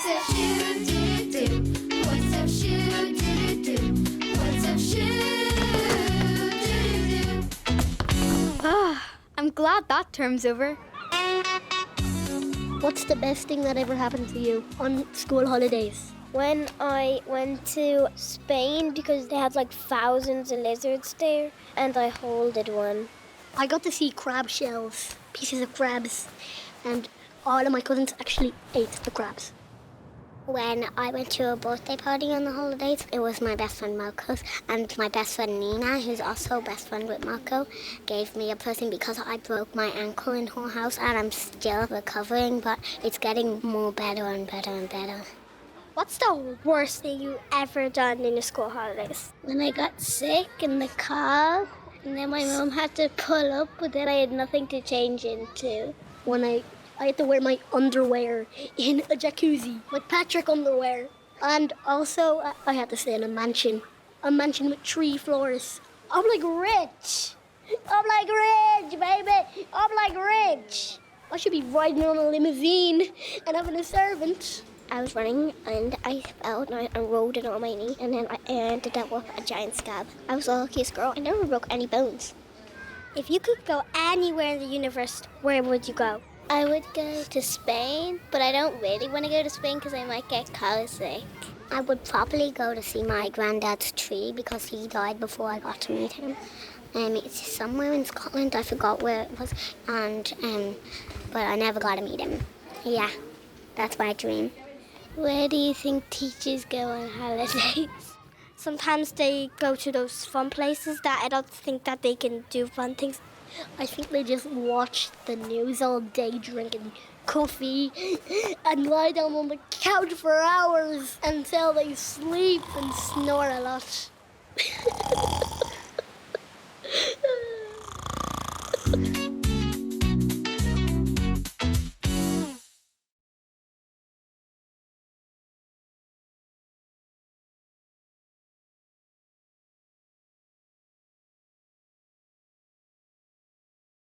What's up, shoe doo doo doo? What's up, shoe doo doo doo? What's up, shoe doo doo doo? Ah, I'm glad that term's over. What's the best thing that ever happened to you on school holidays? When I went to Spain because they had like thousands of lizards there and I holded one. I got to see crab shells, pieces of crabs, and all of my cousins actually ate the crabs. When I went to a birthday party on the holidays, it was my best friend Marco's, and my best friend Nina, who's also best friend with Marco, gave me a present because I broke my ankle in her house and I'm still recovering, but it's getting more better and better and better. What's the worst thing you ever done in the school holidays? When I got sick in the car, and then my mom had to pull up, but then I had nothing to change into. When I had to wear my underwear in a jacuzzi, like Patrick underwear. And also, I had to stay in a mansion with 3 floors. I'm like rich. I'm like rich, baby. I'm like rich. I should be riding on a limousine and having a servant. I was running and I fell and I rolled it on my knee and then I ended up with a giant scab. I was the luckiest girl. I never broke any bones. If you could go anywhere in the universe, where would you go? I would go to Spain, but I don't really want to go to Spain because I might get car sick. I would probably go to see my granddad's tree because he died before I got to meet him. It's somewhere in Scotland, I forgot where it was, but I never got to meet him. Yeah, that's my dream. Where do you think teachers go on holidays? Sometimes they go to those fun places that I don't think that they can do fun things. I think they just watch the news all day drinking coffee and lie down on the couch for hours until they sleep and snore a lot.